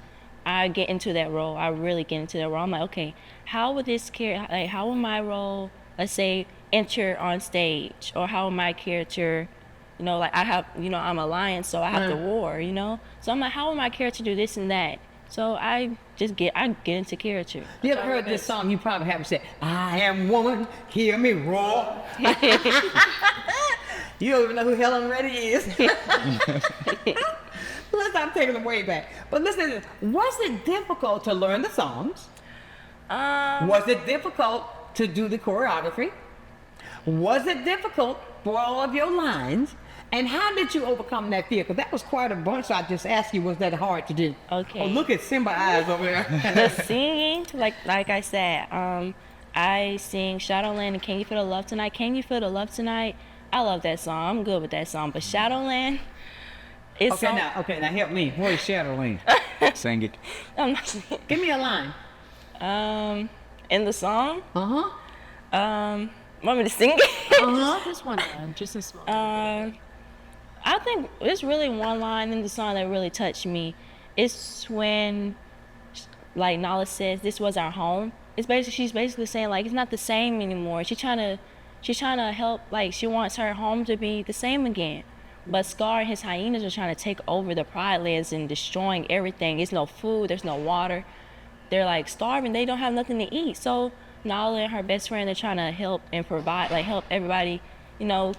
I get into that role. I really get into that role. I'm like, okay, how would this character... Like, how would my role... let's say, enter on stage, or how my character, you know, like I have, you know, I'm a lion, so I have to roar, you know? So I'm like, how would my character do this and that? So I get into character. You ever heard this song? You probably haven't said, I am woman, hear me roar. You don't even know who Helen Reddy is. Let's not take them way back. But listen, was it difficult to learn the songs? Was it difficult to do the choreography? Was it difficult for all of your lines? And how did you overcome that fear? Because that was quite a bunch. So I just asked you, was that hard to do? Okay. Oh, look at Simba eyes over there. The singing, like I said, I sing Shadowland and Can You Feel the Love Tonight? Can You Feel the Love Tonight? I love that song. I'm good with that song. But Shadowland, it's okay, now help me. What is Shadowland? Sing it. I'm not singing. Give me a line. In the song? Want me to sing it? Just one line, just a small. I think there's really one line in the song that really touched me. It's when, like Nala says, "This was our home." She's basically saying like it's not the same anymore. She's trying to help. Like she wants her home to be the same again. But Scar and his hyenas are trying to take over the Pride Lands and destroying everything. There's no food. There's no water. They're like starving. They don't have nothing to eat. So Nala and her best friend are trying to help and provide, like help everybody, you know,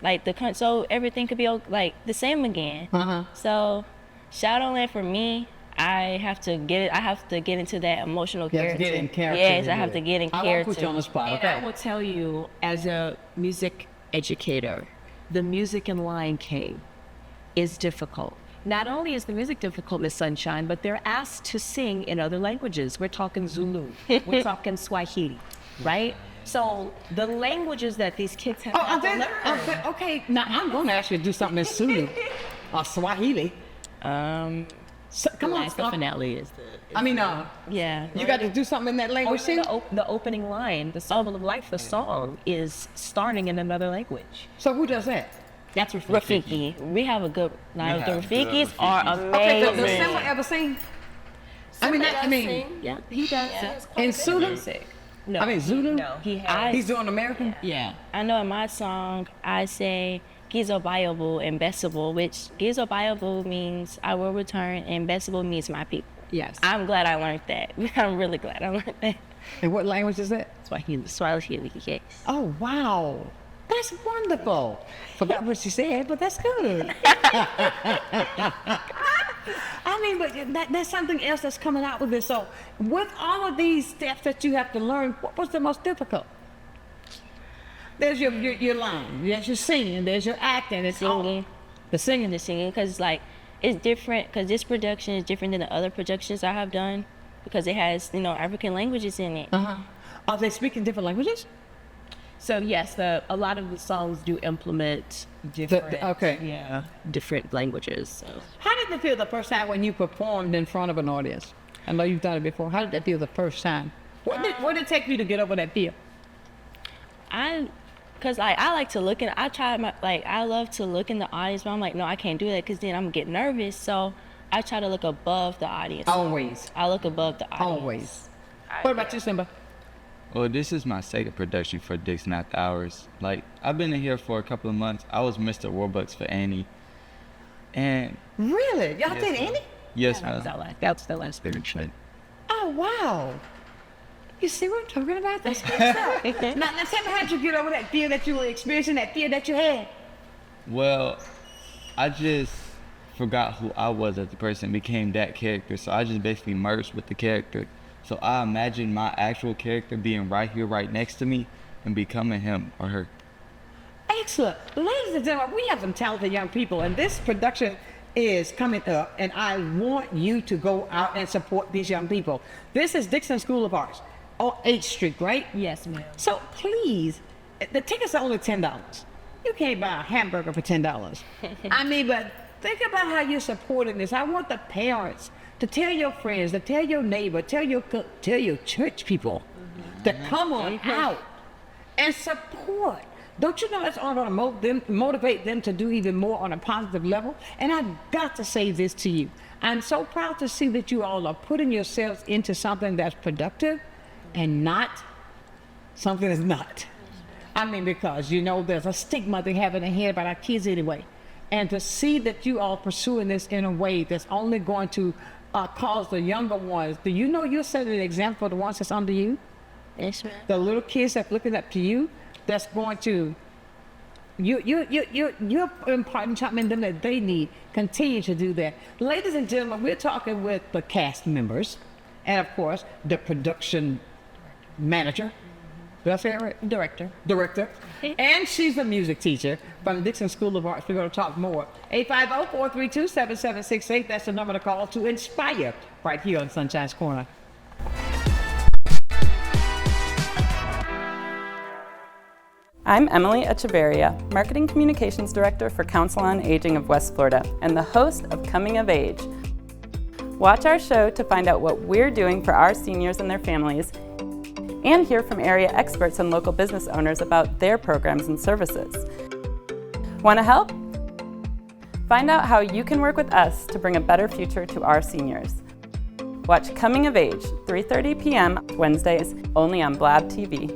like so everything could be like the same again. So Shadowland for me, I have to get into that emotional character. Get in character. Yes, I have to get in character. I won't put you on the spot. And I will tell you, as a music educator, the music in Lion King is difficult. Not only is the music difficult, Miss Sunshine, but they're asked to sing in other languages. We're talking Zulu, we're talking Swahili, right? So the languages that these kids have to learn. Okay, now I'm going to ask you to do something in Zulu or Swahili. So, come on, the finale is yeah. You got to do something in that language too? The opening line, the Symbol of Life, the song, is starting in another language. So who does that? That's Rafiki. We have a good line. The Rafikis are amazing. Okay, does Simba ever sing? Yeah, he does. Yeah. In Zulu? No. I mean, Zulu? No, he's doing American? Yeah. I know in my song, I say, Gizo Bayobu and Besibu, which Gizo Bayobu means I will return and Besibu means my people. Yes. I'm glad I learned that. I'm really glad I learned that. And what language is that? Swahili, yes. Oh, wow. That's wonderful. Forgot what she said, but that's good. I mean, but that's something else that's coming out with this. So, with all of these steps that you have to learn, what was the most difficult? There's your line, there's your singing, there's your acting, it's singing. The singing, because like it's different. Because this production is different than the other productions I have done, because it has African languages in it. Are they speaking different languages? So yes, a lot of the songs do implement different, different languages. So. How did it feel the first time when you performed in front of an audience? I know you've done it before. How did that feel the first time? What did it take you to get over that fear? Cause I like to look in. I love to look in the audience, but I'm like, no, I can't do that, cause then I'm gonna get nervous. So I try to look above the audience. Always. I look above the audience. Always. What about you, Simba? Well, this is my second production for Dixon After Hours. Like, I've been in here for a couple of months. I was Mr. Warbucks for Annie. And really? Y'all did Annie? Yes, ma'am. That was the last production. Oh, wow. You see what I'm talking about? That's good stuff. Now, tell me, how did you get over that fear that you were experiencing, that fear that you had? Well, I just forgot who I was as a person, became that character. So I just basically merged with the character. So I imagine my actual character being right here, right next to me, and becoming him or her. Excellent. Ladies and gentlemen, we have some talented young people, and this production is coming up, and I want you to go out and support these young people. This is Dixon School of Arts on 8th Street, right? Yes, ma'am. So please, the tickets are only $10. You can't buy a hamburger for $10. I mean, but think about how you're supporting this. I want the parents to tell your friends, to tell your neighbor, tell your church people to come on out and support. Don't you know that's all going to motivate them to do even more on a positive level? And I've got to say this to you. I'm so proud to see that you all are putting yourselves into something that's productive and not something that's not. I mean, because, there's a stigma they have in their head about our kids anyway. And to see that you all pursuing this in a way that's only going to cause the younger ones. Do you know you're setting an example for the ones that's under you? Yes, ma'am. The little kids that's looking up to you, that's going to, you're imparting something in them that they need. Continue to do that. Ladies and gentlemen, we're talking with the cast members and, of course, the production manager. Did I say it right? Director. And she's a music teacher from the Dixon School of Arts. We're going to talk more. 850-432-7768. That's the number to call to inspire right here on Sunshine's Corner. I'm Emily Echeverria, Marketing Communications Director for Council on Aging of West Florida and the host of Coming of Age. Watch our show to find out what we're doing for our seniors and their families, and hear from area experts and local business owners about their programs and services. Want to help? Find out how you can work with us to bring a better future to our seniors. Watch Coming of Age, 3:30 p.m. Wednesdays, only on Blab TV.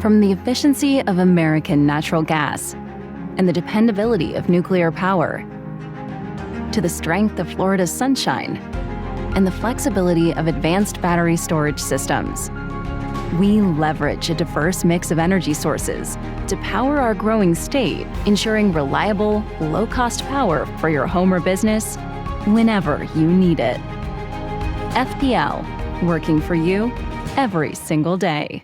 From the efficiency of American natural gas and the dependability of nuclear power, to the strength of Florida's sunshine and the flexibility of advanced battery storage systems, we leverage a diverse mix of energy sources to power our growing state, ensuring reliable, low-cost power for your home or business whenever you need it. FPL, working for you every single day.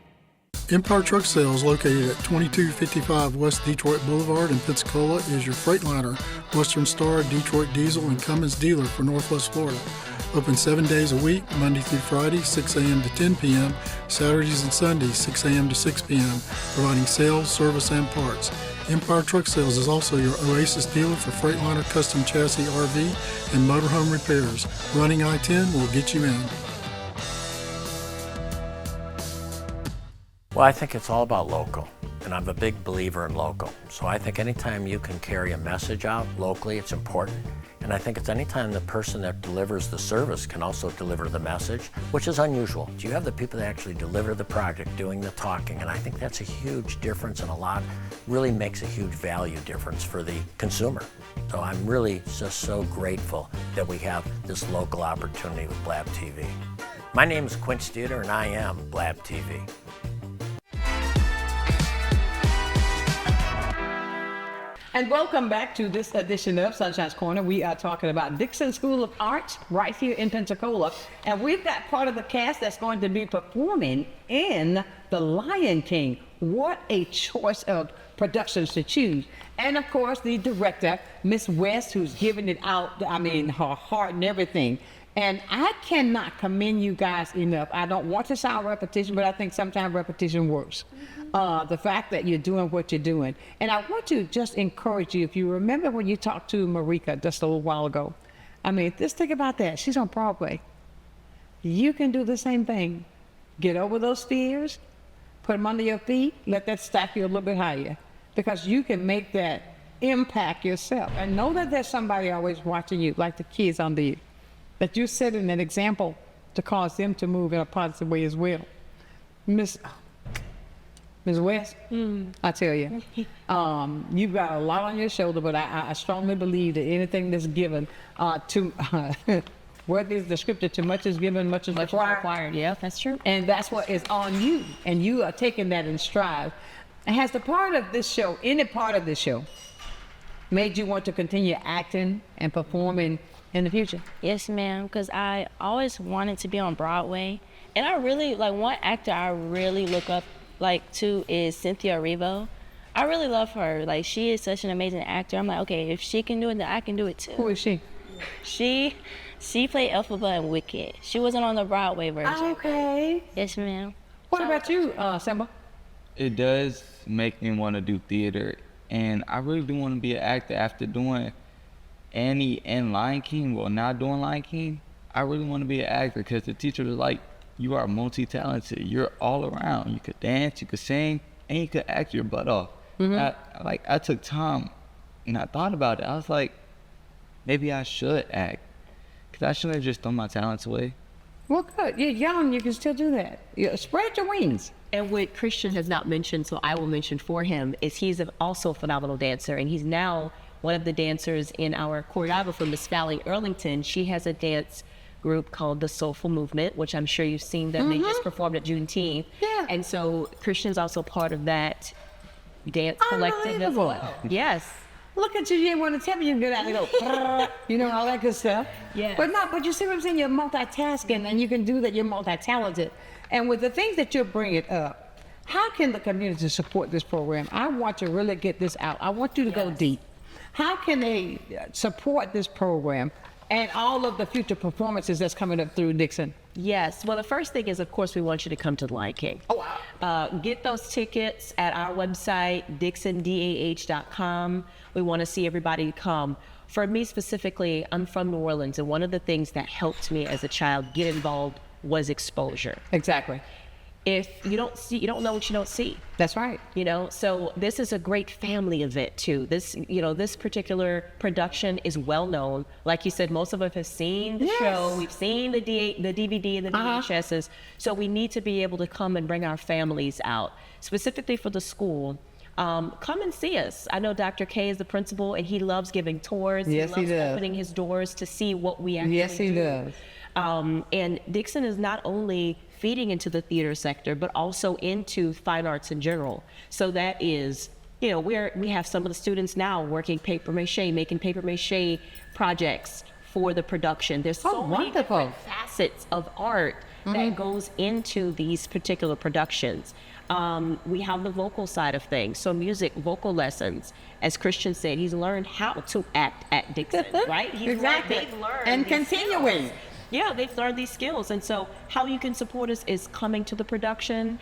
Empire Truck Sales, located at 2255 West Detroit Boulevard in Pensacola, is your Freightliner, Western Star, Detroit Diesel, and Cummins dealer for Northwest Florida. Open 7 days a week, Monday through Friday, 6 a.m. to 10 p.m., Saturdays and Sundays, 6 a.m. to 6 p.m., providing sales, service, and parts. Empire Truck Sales is also your Oasis dealer for Freightliner custom chassis RV and motorhome repairs. Running I-10 will get you in. Well, I think it's all about local, and I'm a big believer in local. So I think anytime you can carry a message out locally, it's important. And I think it's anytime the person that delivers the service can also deliver the message, which is unusual. You have the people that actually deliver the project doing the talking, and I think that's a huge difference, and really makes a huge value difference for the consumer. So I'm really just so grateful that we have this local opportunity with Blab TV. My name is Quint Studer, and I am Blab TV. And welcome back to this edition of Sunshine's Corner. We are talking about Dixon School of Arts right here in Pensacola. And we've got part of the cast that's going to be performing in The Lion King. What a choice of productions to choose. And of course, the director, Miss West, who's giving it out, I mean, her heart and everything. And I cannot commend you guys enough. I don't want to sound repetition, but I think sometimes repetition works. The fact that you're doing what you're doing. And I want to just encourage you, if you remember when you talked to Marika just a little while ago, I mean, just think about that. She's on Broadway. You can do the same thing. Get over those fears, put them under your feet, let that stack you a little bit higher, because you can make that impact yourself. And know that there's somebody always watching you, like the kids on the that you're setting an example to cause them to move in a positive way as well. Miss West, I tell you, you've got a lot on your shoulder, but I strongly believe that anything that's given what is the scripture, too much is given, much is required. Yeah, that's true. And that's what is on you, and you are taking that in stride. And has the part of this show, any part of this show, made you want to continue acting and performing in the future? Yes, ma'am, because I always wanted to be on Broadway. And I really, like, one actor I really look up, like, to is Cynthia Erivo. I really love her. Like, she is such an amazing actor. I'm like, okay, if she can do it, then I can do it too. Who is she? She played Elphaba in Wicked. She wasn't on the Broadway version. Okay. Yes, ma'am. What about you, Simba? It does make me want to do theater, and I really do want to be an actor after doing Annie and Lion King. Well, now doing Lion King, I really want to be an actor because the teacher was like, you are multi-talented. You're all around. You could dance, you could sing, and you could act your butt off. I took time and I thought about it. I was like, maybe I should act, because I shouldn't have just thrown my talents away. Well, good. You're young. You can still do that. Spread your wings. And what Christian has not mentioned, so I will mention for him, is he's also a phenomenal dancer, and he's now one of the dancers in our choreographer, Miss Valley Earlington. She has a dance group called the Soulful Movement, which I'm sure you've seen that they just performed at Juneteenth. Yeah. And so Christian's also part of that dance collective as well. Yes. Look at you, you didn't want to tell me you can get out and go, you know, all that good stuff. Yeah. But you see what I'm saying? You're multitasking, and you can do that. You're multi-talented. And with the things that you're bringing up, how can the community support this program? I want to really get this out. I want you to go deep. How can they support this program and all of the future performances that's coming up through Dixon? Yes. Well, the first thing is, of course, we want you to come to the Lion King. Oh, wow. Get those tickets at our website, dixondah.com. We want to see everybody come. For me specifically, I'm from New Orleans, and one of the things that helped me as a child get involved was exposure. Exactly. If you don't see, you don't know what you don't see. That's right. You know, so this is a great family event too. This, this particular production is well known. Like you said, most of us have seen the show. We've seen the DVD and the VHSs. So we need to be able to come and bring our families out, specifically for the school. Come and see us. I know Dr. K is the principal, and he loves giving tours. Yes, he loves does. Opening his doors to see what we actually do. Yes, he does. And Dixon is not only feeding into the theater sector, but also into fine arts in general. So that is, we have some of the students now working making paper mache projects for the production. There's so many different facets of art that goes into these particular productions. We have the vocal side of things. So music, vocal lessons. As Christian said, he's learned how to act at Dixon, right? Exactly. And continuing. Yeah, they've learned these skills. And so how you can support us is coming to the production.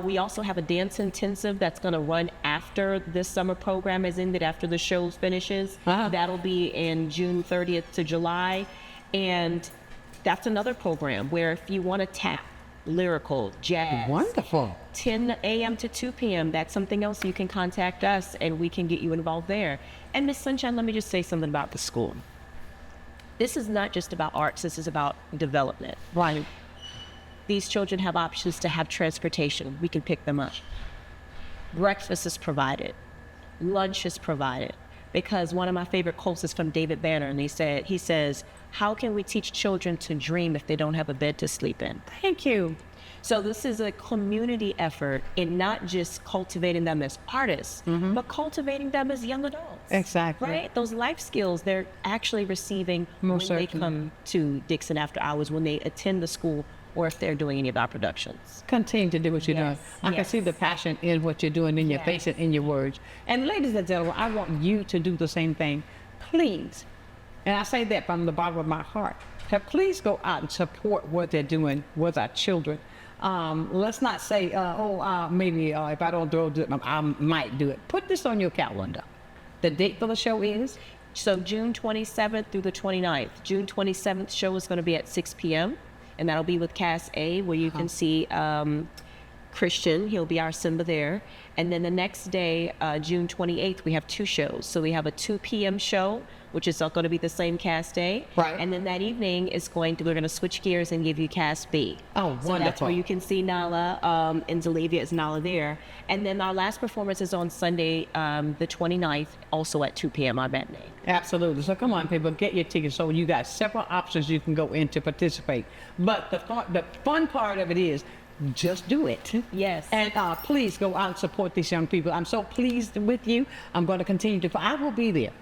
We also have a dance intensive that's going to run after this summer program is ended, after the show finishes. That'll be in June 30th to July. And that's another program where if you want to tap, lyrical, jazz. Wonderful. 10 a.m. to 2 p.m. That's something else. You can contact us and we can get you involved there. And Miss Sunshine, let me just say something about the school. This is not just about arts, this is about development. Right. These children have options to have transportation. We can pick them up. Breakfast is provided. Lunch is provided. Because one of my favorite quotes is from David Banner, and he says, how can we teach children to dream if they don't have a bed to sleep in? Thank you. So this is a community effort in not just cultivating them as artists, but cultivating them as young adults. Exactly. Right? Those life skills they're actually receiving when they come to Dixon after hours, when they attend the school, or if they're doing any of our productions. Continue to do what you're doing. I can yes. see the passion in what you're doing, in your face and in your words. And ladies and gentlemen, I want you to do the same thing. Please, and I say that from the bottom of my heart, please go out and support what they're doing with our children. Let's not say, maybe if I don't do it, I might do it. Put this on your calendar. The date for the show is? So June 27th through the 29th. June 27th show is going to be at 6 p.m. and that'll be with Cast A, where you can see Christian. He'll be our Simba there. And then the next day, June 28th, we have 2 shows. So we have a 2 p.m. show, which is going to be the same Cast A. Right. And then that evening is we're going to switch gears and give you Cast B. Oh, wonderful. So that's where you can see Nala, and Zalavia is Nala there. And then our last performance is on Sunday, the 29th, also at 2 p.m. our matinee. Absolutely. So come on, people, get your tickets. So you got several options you can go in to participate. But the fun part of it is, just do it. Yes. And please go out and support these young people. I'm so pleased with you. I'm going to continue to. I will be there.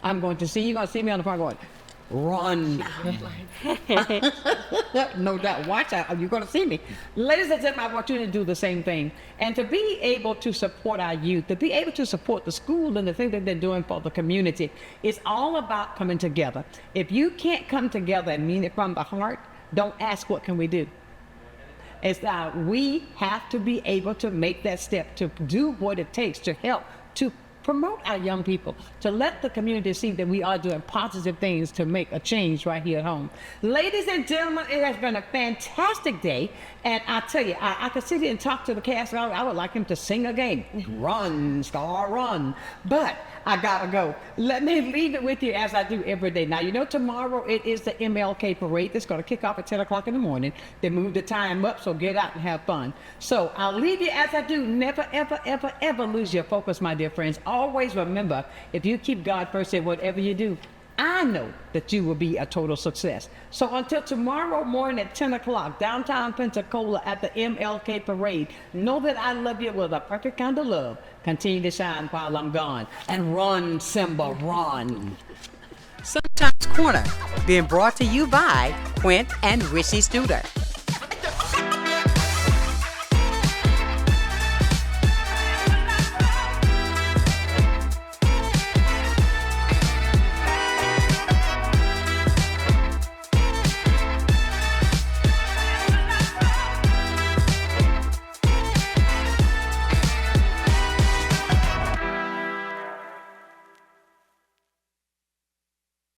I'm going to see you. You're going to see me on the park going, run. No doubt. Watch out. You're going to see me. Ladies and gentlemen, I want you to do the same thing. And to be able to support our youth, to be able to support the school and the things that they're doing for the community, it's all about coming together. If you can't come together and mean it from the heart, don't ask what can we do. It's we have to be able to make that step, to do what it takes to help, to promote our young people, to let the community see that we are doing positive things to make a change right here at home. Ladies and gentlemen, it has been a fantastic day. And I tell you, I could sit here and talk to the cast. I would like him to sing again. Run, star, run. But I gotta go. Let me leave it with you as I do every day. Now, you know, tomorrow it is the MLK parade that's gonna kick off at 10 o'clock in the morning. They moved the time up, so get out and have fun. So I'll leave you as I do. Never, ever, ever, ever lose your focus, my dear friends. Always remember, if you keep God first in whatever you do, I know that you will be a total success. So until tomorrow morning at 10 o'clock, downtown Pensacola at the MLK parade, know that I love you with a perfect kind of love. Continue to shine while I'm gone. And run, Simba, run. Sunshine's Corner, being brought to you by Quint and Rishi Studer.